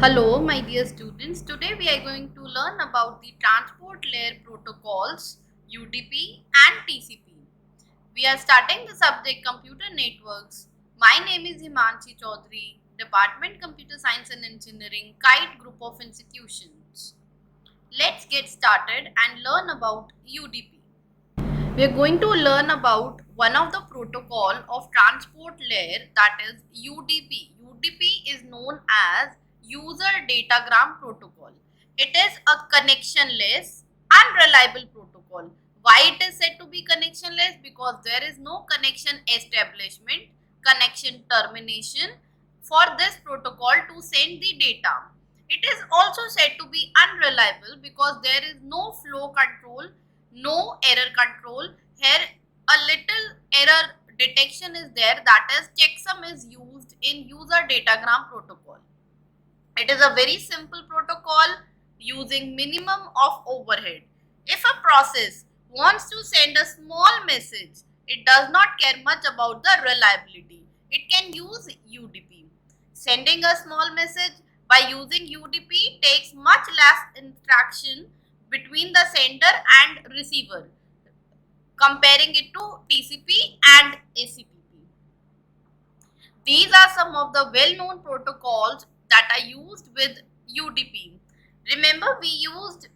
Hello, my dear students. Today we are going to learn about the transport layer protocols UDP and TCP. We are starting the subject Computer Networks. My name is Himanshi Chaudhary, Department Computer Science and Engineering, Kite Group of Institutions. Let's get started and learn about UDP. We are going to learn about one of the protocol of transport layer, that is UDP. UDP is known as User Datagram Protocol. It is a connectionless, unreliable protocol. Why it is said to be connectionless? Because there is no connection establishment, connection termination for this protocol to send the data. It is also said to be unreliable because there is no flow control, no error control. Here a little error detection is there, that is checksum is used in user datagram protocol. It is a very simple protocol using minimum of overhead. If a process wants to send a small message, it does not care much about the reliability. It can use UDP. Sending a small message by using UDP takes much less interaction between the sender and receiver, comparing it to TCP and ACPP. These are some of the well-known protocols that are used with UDP. Remember, we used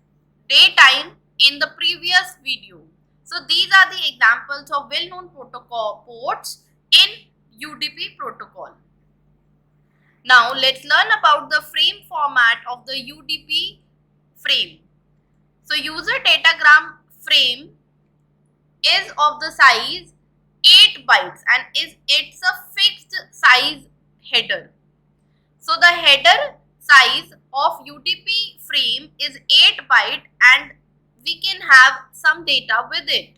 daytime in the previous video. So these are the examples of well-known protocol ports in UDP protocol. Now let's learn about the frame format of the UDP frame. So user datagram frame is of the size 8 bytes and it's a fixed size header. So the header size of UDP frame is 8 byte and we can have some data with it.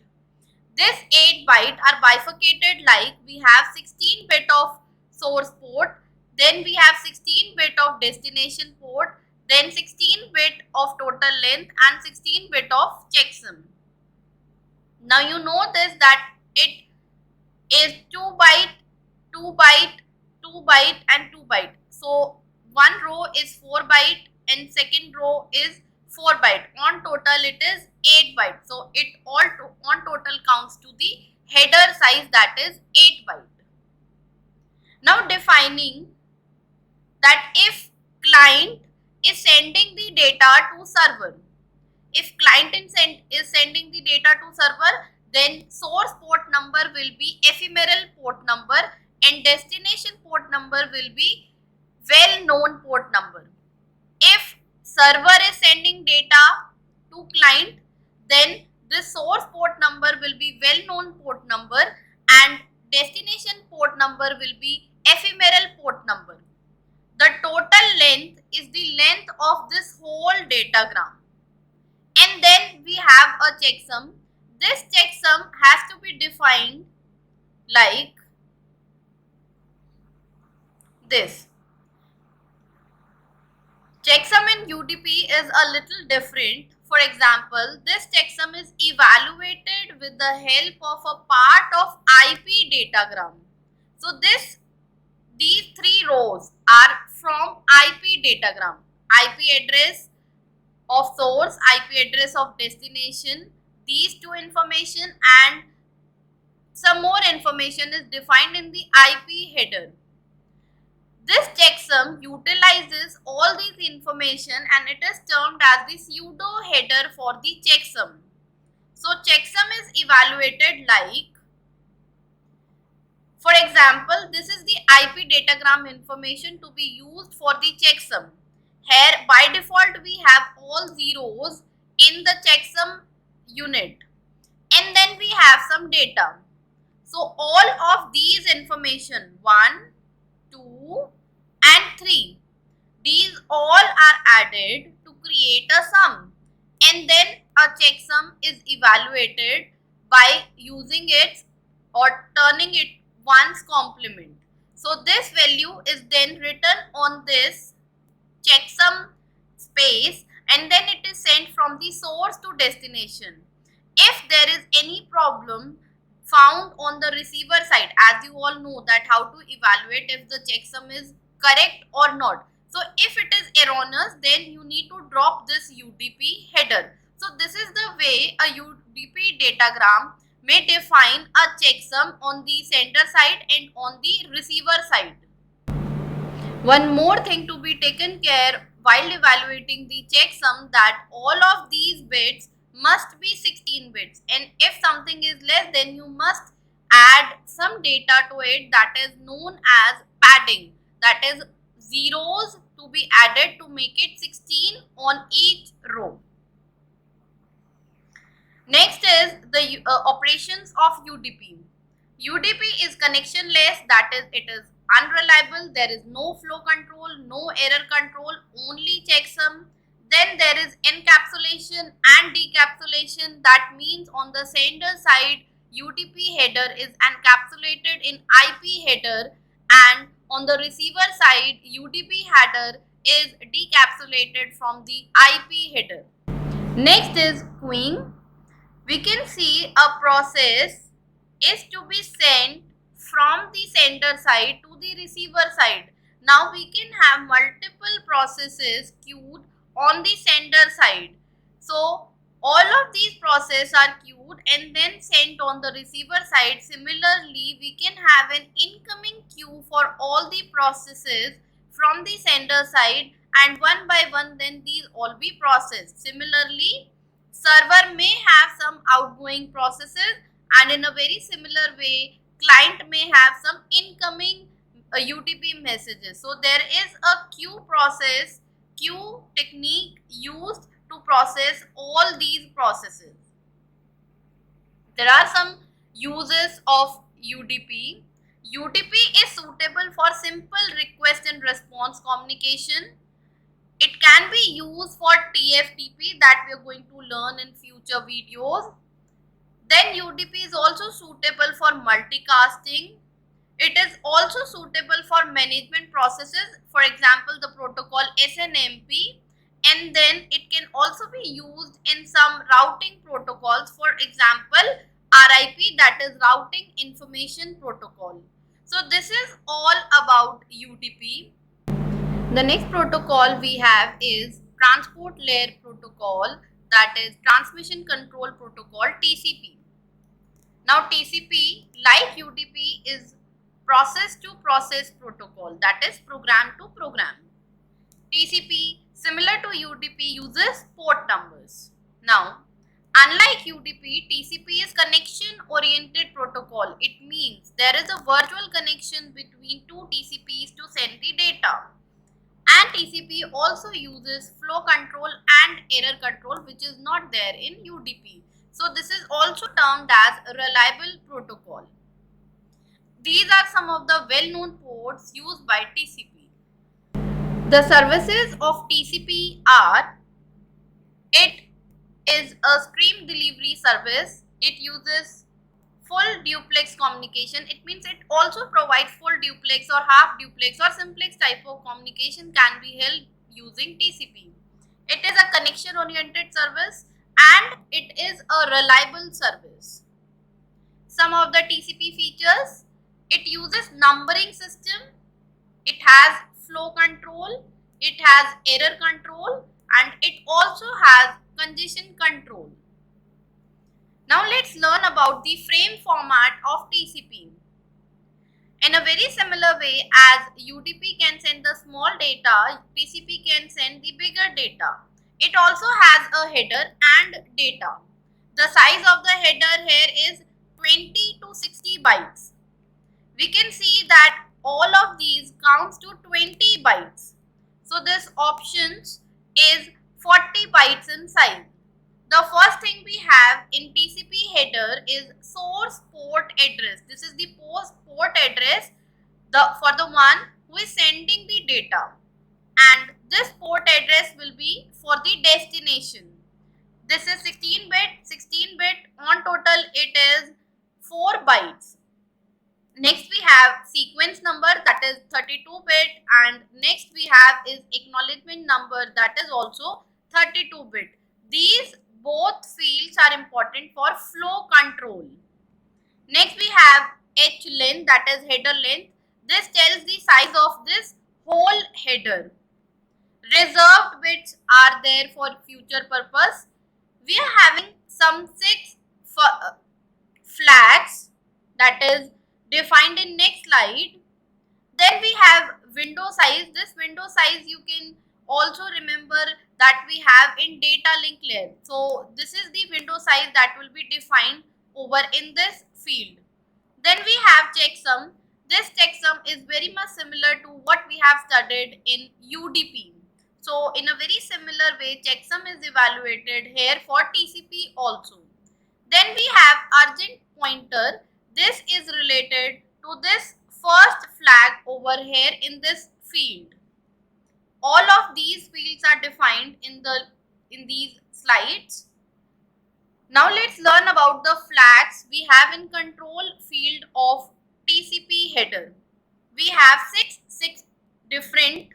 This 8 byte are bifurcated, like we have 16 bit of source port, then we have 16 bit of destination port, then 16 bit of total length and 16 bit of checksum. Now you know this, that it is 2 byte, 2 byte, 2 byte and 2 byte. So one row is 4 byte and second row is 4 byte. On total it is 8 byte. So it on total counts to the header size, that is 8 byte. Now defining that if client is sending the data to server, if client is sending the data to server, then source port number will be ephemeral port number and destination port number will be well-known port number. If server is sending data to client, then the source port number will be well-known port number and destination port number will be ephemeral port number. The total length is the length of this whole datagram. And then we have a checksum. This checksum has to be defined like this. Checksum in UDP is a little different. For example, this checksum is evaluated with the help of a part of IP datagram. So these three rows are from IP datagram. IP address of source, IP address of destination, these two information and some more information is defined in the IP header. This checksum utilizes all these information and it is termed as the pseudo header for the checksum. So checksum is evaluated like, for example, this is the IP datagram information to be used for the checksum. Here by default we have all zeros in the checksum unit and then we have some data. So all of these information 1, 2 and 3, these all are added to create a sum and then a checksum is evaluated by using it or turning it 1's complement. So this value is then written on this checksum space and then it is sent from the source to destination. If there is any problem found on the receiver side, as you all know that how to evaluate if the checksum is correct or not. So if it is erroneous, then you need to drop this UDP header. So this is the way a UDP datagram may define a checksum on the sender side and on the receiver side. One more thing to be taken care while evaluating the checksum, that all of these bits must be 16 bits, and if something is less, then you must add some data to it that is known as padding, that is zeros to be added to make it 16 on each row. Next is the operations of UDP. UDP is connectionless, that is, it is unreliable. There is no flow control, no error control, only checksum. Then there is encapsulation and decapsulation. That means on the sender side, UDP header is encapsulated in IP header, and on the receiver side, UDP header is decapsulated from the IP header. Next is queuing. We can see a process is to be sent from the sender side to the receiver side. Now we can have multiple processes queued on the sender side. So all of these processes are queued and then sent on the receiver side. Similarly, we can have an incoming queue for all the processes from the sender side, and one by one then these all be processed. Similarly, server may have some outgoing processes, and in a very similar way, client may have some incoming UDP messages. So there is a queue technique used to process all these processes. There are some uses of UDP. UDP is suitable for simple request and response communication. It can be used for TFTP that we are going to learn in future videos. Then UDP is also suitable for multicasting. It is also suitable for management processes, for example the protocol SNMP, and then it can also be used in some routing protocols, for example RIP, that is routing information protocol. So this is all about UDP. The next protocol we have is transport layer protocol, that is transmission control protocol, TCP. Now TCP, like UDP, is process to process protocol, that is program to program. TCP, similar to UDP, uses port numbers. Now unlike UDP, TCP is connection oriented protocol. It means there is a virtual connection between two TCPs to send the data. And TCP also uses flow control and error control, which is not there in UDP. So this is also termed as a reliable protocol. These are some of the well-known ports used by TCP. The services of TCP are: it is a stream delivery service. It uses full duplex communication. It means it also provides full duplex or half duplex or simplex type of communication can be held using TCP. It is a connection oriented service and it is a reliable service. Some of the TCP features: it uses numbering system, it has flow control, it has error control, and it also has congestion control. Now let's learn about the frame format of TCP. In a very similar way as UDP can send the small data, TCP can send the bigger data. It also has a header and data. The size of the header here is 20 to 60 bytes. We can see that all of these counts to 20 bytes. So this options is 40 bytes in size. The first thing we have in TCP header is source port address. This is the port address for the one who is sending the data, and this port address will be for the destination. This is 16 bit. On total it is 4 bytes. Next we have sequence number, that is 32 bit, and next we have is acknowledgement number, that is also 32 bit. These both fields are important for flow control. Next we have H length, that is header length. This tells the size of this whole header. Reserved bits are there for future purpose. We are having some six flags that is defined in next slide. Then we have window size. This window size you can also remember that we have in data link layer. So this is the window size that will be defined over in this field. Then we have checksum. This checksum is very much similar to what we have studied in UDP. So in a very similar way, checksum is evaluated here for TCP also. Then we have urgent pointer. This is related to this first flag over here in this field. All of these fields are defined in these slides. Now let's learn about the flags we have in control field of TCP header. We have six different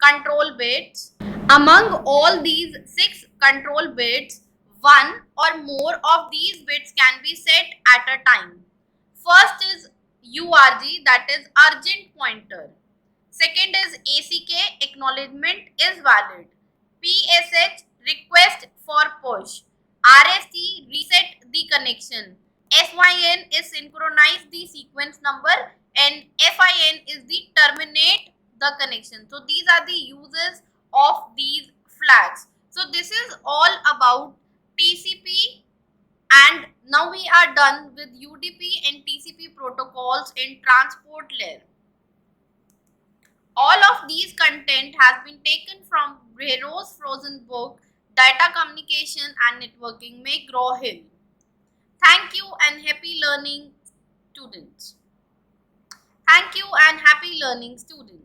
control bits. Among all these 6 control bits, one or more of these bits can be set at a time. First is URG, that is urgent pointer. Second is ACK, acknowledgement is valid. PSH, request for push. RST, reset the connection. SYN is synchronize the sequence number, and FIN is the terminate the connection. So these are the uses of these flags. So this is all about TCP, and now we are done with UDP and TCP protocols in transport layer. All of these content has been taken from Rose Frozen book Data Communication and Networking, McGraw-Hill. Thank you and happy learning, students. Thank you and happy learning, students.